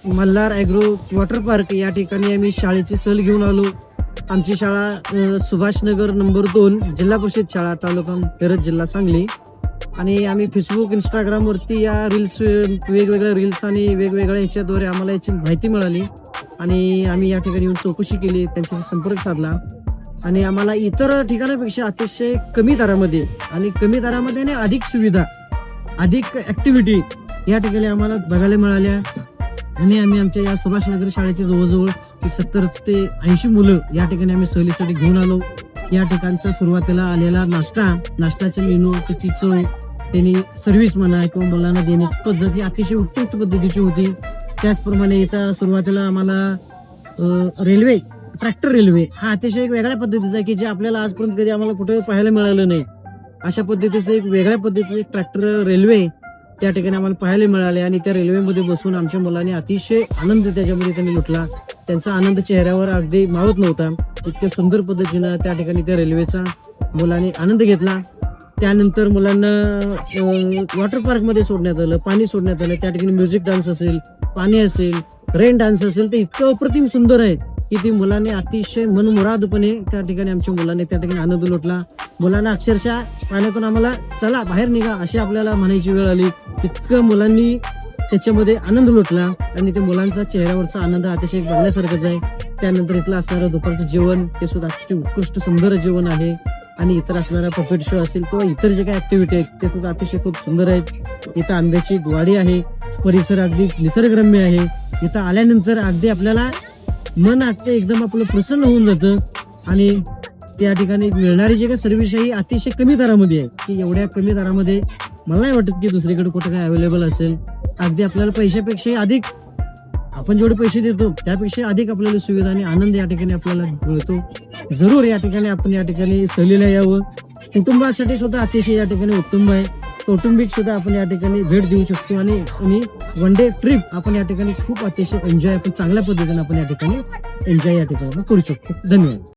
Malhar agro water park या ठिकाणी आम्ही शाळेची सहल घेऊन आलो. आमची शाळा सुभाषनगर नंबर 2 जिल्हा परिषद शाळा तालुका मिरज जिल्हा सांगली. आणि आम्ही फेसबुक इंस्टाग्रामवरती या रील्स वेगवेगळ्या रील्स आणि वेगवेगळ्या ह्याच्याद्वारे आम्हाला याची माहिती मिळाली आणि आम्ही या ठिकाणी येऊन चौकशी केली, त्यांच्याशी संपर्क साधला आणि आम्हाला इतर ठिकाणापेक्षा अतिशय कमी दरामध्ये आणि अधिक सुविधा, अधिक ॲक्टिव्हिटी या ठिकाणी आम्हाला बघायला मिळाल्या. आणि आम्ही आमच्या या सुभाषनगर शाळेची जवळजवळ 70 ते 80 मुलं या ठिकाणी आम्ही सहलीसाठी घेऊन आलो. या ठिकाणचा सुरुवातीला आलेला नाश्त्याच्या मेनू, त्याची चव, त्यांनी सर्व्हिस म्हणा किंवा मुलांना देण्याची पद्धत ही अतिशय उत्कृष्ट पद्धतीची होती. त्याचप्रमाणे इथं सुरुवातीला आम्हाला ट्रॅक्टर रेल्वे हा अतिशय एक वेगळ्या पद्धतीचा आहे की जे आपल्याला आजपर्यंत कधी आम्हाला कुठे पाहायला मिळालं नाही. अशा पद्धतीचं एक वेगळ्या पद्धतीचं एक ट्रॅक्टर रेल्वे त्या ठिकाणी आम्हाला पाहायला मिळाले आणि त्या रेल्वेमध्ये बसून आमच्या मुलांनी अतिशय आनंद त्याच्यामध्ये त्यांनी लुटला. त्यांचा आनंद चेहऱ्यावर अगदी मावत नव्हता. इतक्या सुंदर पद्धतीनं त्या ठिकाणी त्या रेल्वेचा मुलांनी आनंद घेतला. त्यानंतर मुलांना वॉटर पार्कमध्ये सोडण्यात आलं, पाणी सोडण्यात आलं. त्या ठिकाणी म्युझिक डान्स असेल, पाणी असेल, रेन डान्स असेल, ते इतकं अप्रतिम सुंदर आहे की ती मुलांनी अतिशय मनमुरादपणे त्या ठिकाणी आमच्या मुलांनी त्या ठिकाणी आनंद लुटला. मुलांना अक्षरशः पाण्यातून आम्हाला चला बाहेर निघा अशी आपल्याला म्हणायची वेळ आली. इतकं मुलांनी त्याच्यामध्ये आनंद लुटला आणि त्या मुलांचा चेहऱ्यावरचा आनंद अतिशय बघण्यासारखंच आहे. त्यानंतर इथलं असणारं दुपारचं जेवण ते सुद्धा अतिशय उत्कृष्ट सुंदर जेवण आहे आणि इतर असणारा पपेट शो असेल किंवा इतर जे काही ऍक्टिव्हिटी आहेत ते सुद्धा अतिशय खूप सुंदर आहेत. इथं आंब्याची वाडी आहे, परिसर अगदी निसर्गरम्य आहे. इथं आल्यानंतर अगदी आपल्याला मन एकदम आपलं प्रसन्न होऊन जातं आणि त्या ठिकाणी मिळणारी जे काही सर्व्हिस आहे ही अतिशय कमी दरामध्ये आहे की एवढ्या कमी दरामध्ये मला नाही वाटत की दुसरीकडे कुठं काय अवेलेबल असेल. अगदी आपल्याला पैशापेक्षाही अधिक आपण जेवढे पैसे देतो त्यापेक्षा अधिक आपल्याला सुविधा आणि आनंद या ठिकाणी आपल्याला मिळतो. जरूर या ठिकाणी आपण या ठिकाणी सहलीला यावं. कुटुंबासाठी सुद्धा अतिशय या ठिकाणी उत्तम आहे. कौटुंबिक सुद्धा आपण या ठिकाणी भेट देऊ शकतो आणि वन डे ट्रिप आपण या ठिकाणी खूप अतिशय एन्जॉय आपण चांगल्या पद्धतीने आपण या ठिकाणी एन्जॉय या ठिकाणी करू शकतो. धन्यवाद.